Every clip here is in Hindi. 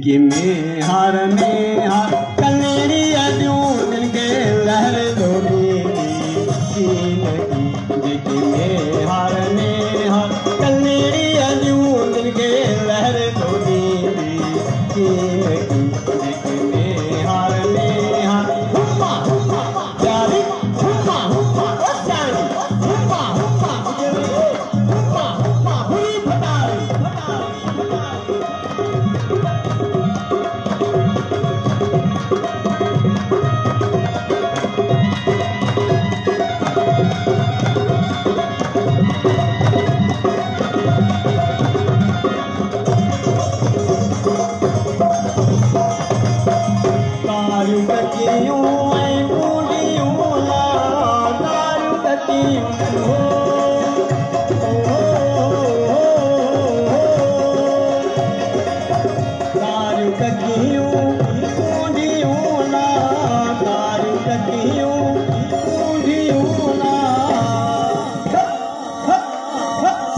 जेके में हार कनेरी अदियूं दिल के लहर दोगी जेके में हार कनेरी अदियूं दिल के लहर दोगी जेके में हार हुम्मा हुम्मा प्यारी हुम्मा हुम्मा ओ जानी हुम्मा हुम्मा हुम्मा हुम्मा हुई फटारी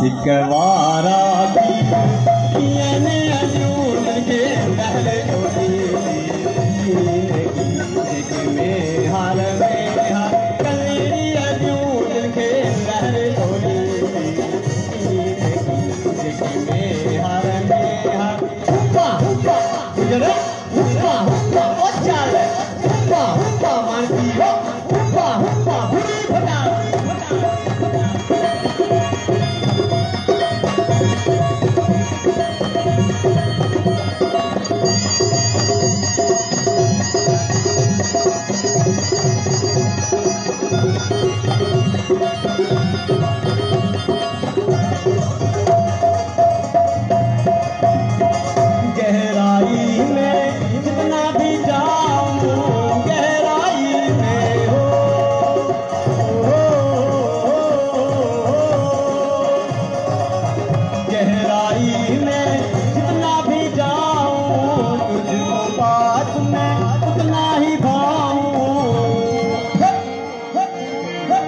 सिकवारा में हार कनेरी अदियूं दिल के लहर दोगी में हार हुम्मा हुम्मा गुजरे हुम्मा हुम्मा ओ चाले हुम्मा हुम्मा मानती हो हुम्मा हुम्मा हुई फटारी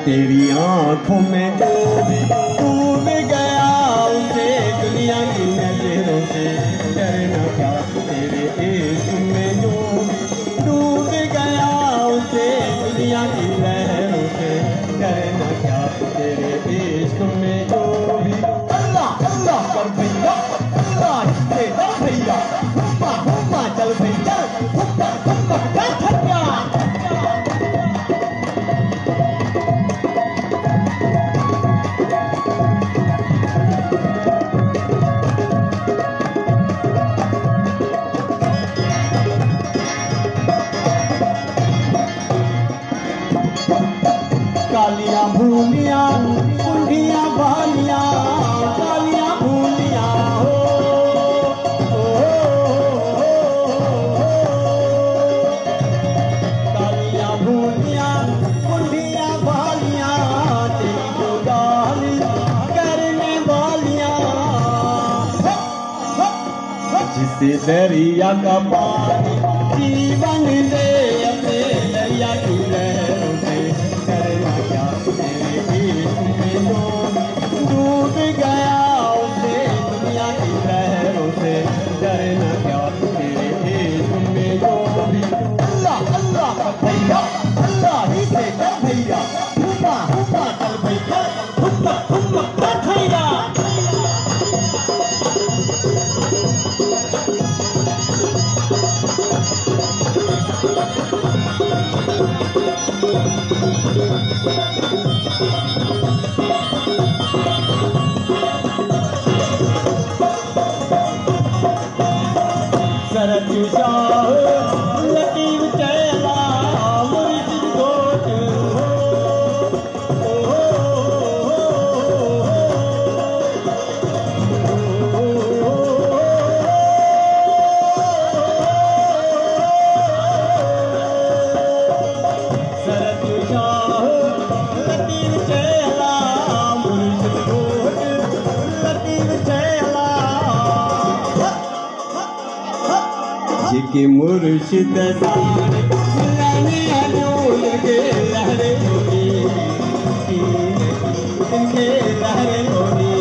तेरी आँखों में डूब गया उसे दुनिया की नजरों से डरना क्या तेरे इश्क में जो डूब गया उसे दुनिया की लहरों से डरना क्या तेरे इश्क में जो भी अल्लाह अल्लाह कर भैया अल्लाह से डर भैया हुम्मा हुम्मा चल भैया हुम्मा हुम्मा डर भैया कालियां भूलियां कुंडियां बालियां कालियां भूलियां हो कालियां भूलियां कुंडियां बालियां तेरी जो गाली करने वालियां जिसे दरिया का पानी जीवन दे अपने दरिया की लहरों से डूब गया उसे दुनिया की लहरों से डरना क्या तेरे इश्क में जो भी अल्लाह अल्लाह कर भैया अल्लाह ही से कर भैया हुम्मा हुम्मा चल भैया हुम्मा हुम्मा कर भैया सरत शाह लतीफ चला मुर्शिद गोट सरत शाह लतीफ चला मुर्शिद गोट लतीफ चला जेके मुर्शिद सारे के लहरे होगी इनके लहरे होगी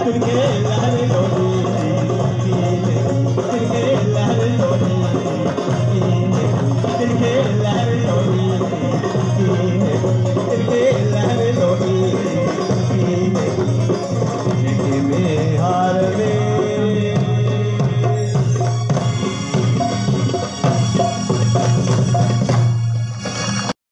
तुनके लहर लोगी